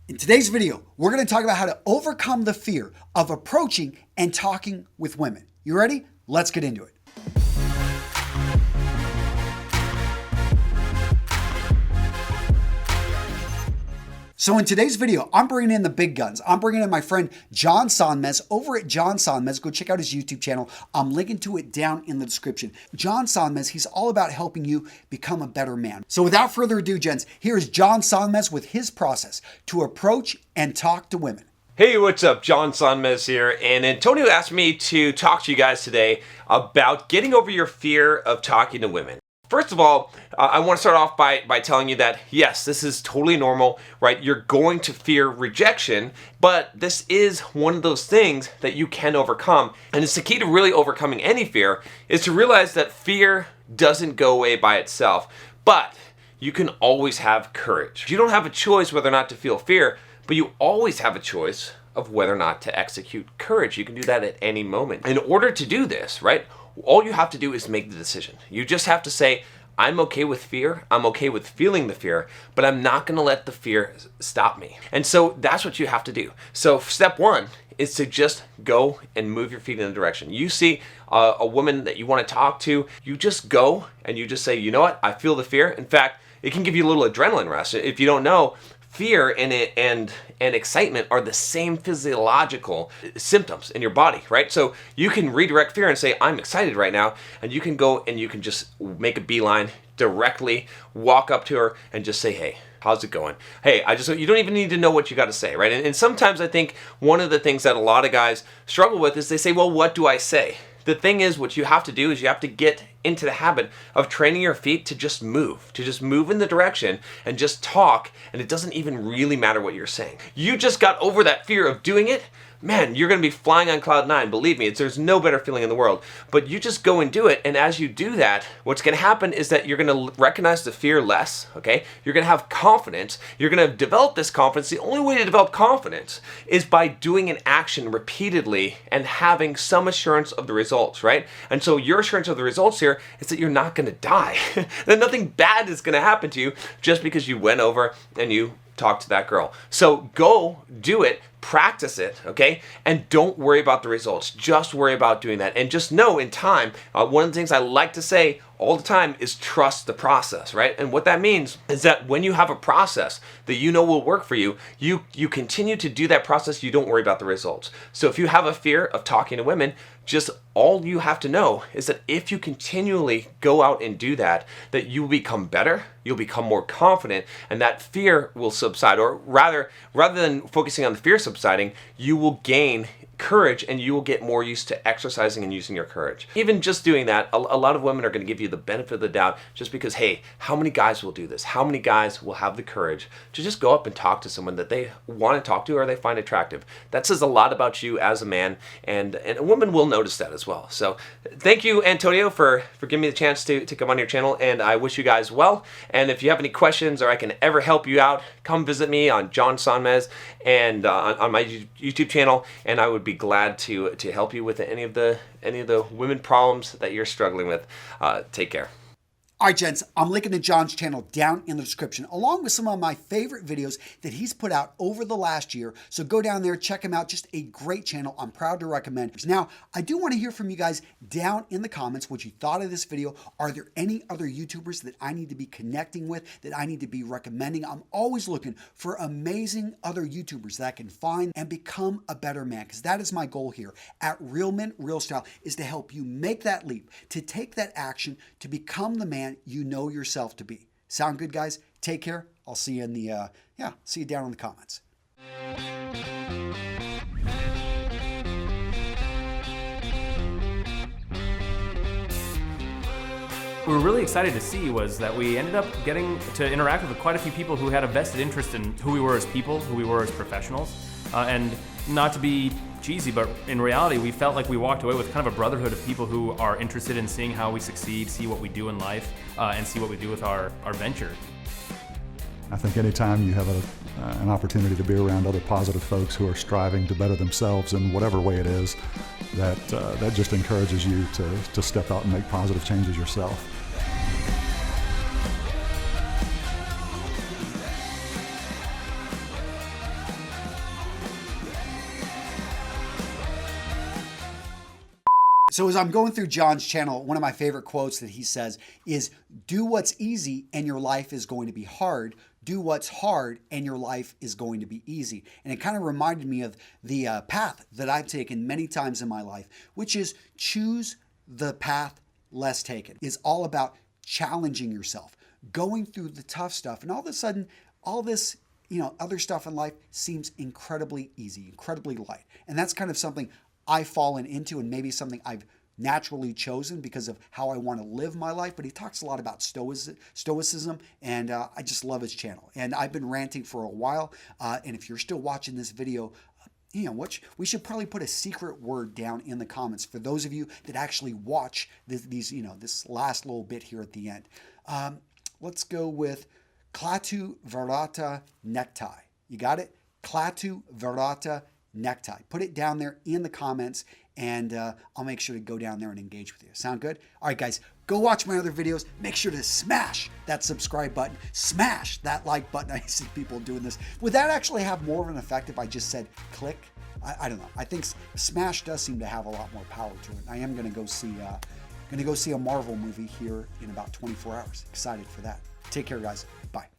In today's video, we're going to talk about how to overcome the fear of approaching and talking with women. You ready? Let's get into it. So in today's video, I'm bringing in the big guns. I'm bringing in my friend John Sonmez over at John Sonmez. Go check out his YouTube channel. I'm linking to it down in the description. John Sonmez, he's all about helping you become a better man. So without further ado, gents, here's John Sonmez with his process to approach and talk to women. Hey, what's up? John Sonmez here, and Antonio asked me to talk to you guys today about getting over your fear of talking to women. First of all, I want to start off by telling you that, yes, this is totally normal, right? You're going to fear rejection, but this is one of those things that you can overcome. And it's the key to really overcoming any fear is to realize that fear doesn't go away by itself, but you can always have courage. You don't have a choice whether or not to feel fear, but you always have a choice of whether or not to execute courage. You can do that at any moment. In order to do this, right, all you have to do is make the decision. You just have to say, I'm okay with fear, I'm okay with feeling the fear, but I'm not gonna let the fear stop me. And so that's what you have to do. So step one is to just go and move your feet in a direction. You see a woman that you wanna talk to, you just go and you just say, you know what, I feel the fear. In fact, it can give you a little adrenaline rush. If you don't know, fear and excitement are the same physiological symptoms in your body, right? So you can redirect fear and say, I'm excited right now, and you can go and you can just make a beeline directly, walk up to her and just say, hey, how's it going? Hey, you don't even need to know what you got to say, right? And sometimes I think one of the things that a lot of guys struggle with is they say, well, what do I say? The thing is, what you have to do is you have to get into the habit of training your feet to just move in the direction and just talk, and it doesn't even really matter what you're saying. You just got over that fear of doing it, man, you're gonna be flying on cloud nine, believe me, there's no better feeling in the world. But you just go and do it, and as you do that, what's gonna happen is that you're gonna recognize the fear less, okay? You're gonna have confidence, you're gonna develop this confidence. The only way to develop confidence is by doing an action repeatedly and having some assurance of the results, right? And so your assurance of the results here is that you're not gonna die. That nothing bad is gonna happen to you just because you went over and you talked to that girl. So go do it, practice it, okay? And don't worry about the results. Just worry about doing that. And just know in time, one of the things I like to say all the time is trust the process, right? And what that means is that when you have a process that you know will work for you, you continue to do that process, you don't worry about the results. So if you have a fear of talking to women, just all you have to know is that if you continually go out and do that, that you will become better, you'll become more confident, and that fear will subside. Or rather than focusing on the fear subsiding, you will gain courage and you will get more used to exercising and using your courage. Even just doing that, a lot of women are going to give you the benefit of the doubt just because, hey, how many guys will do this? How many guys will have the courage to just go up and talk to someone that they want to talk to or they find attractive? That says a lot about you as a man, and a woman will notice that as well. So thank you, Antonio, for giving me the chance to come on your channel, and I wish you guys well. And if you have any questions or I can ever help you out, come visit me on John Sonmez and on my YouTube channel, and I would be glad to help you with any of the women problems that you're struggling with. Take care. All right, gents, I'm linking to John's channel down in the description, along with some of my favorite videos that he's put out over the last year. So go down there, check him out. Just a great channel. I'm proud to recommend. Now, I do want to hear from you guys down in the comments what you thought of this video. Are there any other YouTubers that I need to be connecting with, that I need to be recommending? I'm always looking for amazing other YouTubers that I can find and become a better man, because that is my goal here at Real Men, Real Style, is to help you make that leap, to take that action, to become the man you know yourself to be. Sound good, guys? Take care. I'll see you in the see you down in the comments. What we were really excited to see was that we ended up getting to interact with quite a few people who had a vested interest in who we were as people, who we were as professionals, and not to be cheesy, but in reality, we felt like we walked away with kind of a brotherhood of people who are interested in seeing how we succeed, see what we do in life, and see what we do with our venture. I think anytime you have an opportunity to be around other positive folks who are striving to better themselves in whatever way it is, that just encourages you to step out and make positive changes yourself. So as I'm going through John's channel, one of my favorite quotes that he says is, do what's easy and your life is going to be hard. Do what's hard and your life is going to be easy. And it kind of reminded me of the path that I've taken many times in my life, which is choose the path less taken. It's all about challenging yourself, going through the tough stuff. And all of a sudden, all this other stuff in life seems incredibly easy, incredibly light. And that's kind of something I've fallen into, and maybe something I've naturally chosen because of how I want to live my life. But he talks a lot about stoicism, and I just love his channel. And I've been ranting for a while. And if you're still watching this video, we should probably put a secret word down in the comments for those of you that actually watch this last little bit here at the end. Let's go with Klatu Verata necktie. You got it? Klatu Verata necktie. Put it down there in the comments, and I'll make sure to go down there and engage with you. Sound good? All right, guys, go watch my other videos. Make sure to smash that subscribe button. Smash that like button. I see people doing this. Would that actually have more of an effect if I just said click? I don't know. I think smash does seem to have a lot more power to it. I am going to go see a Marvel movie here in about 24 hours. Excited for that. Take care, guys. Bye.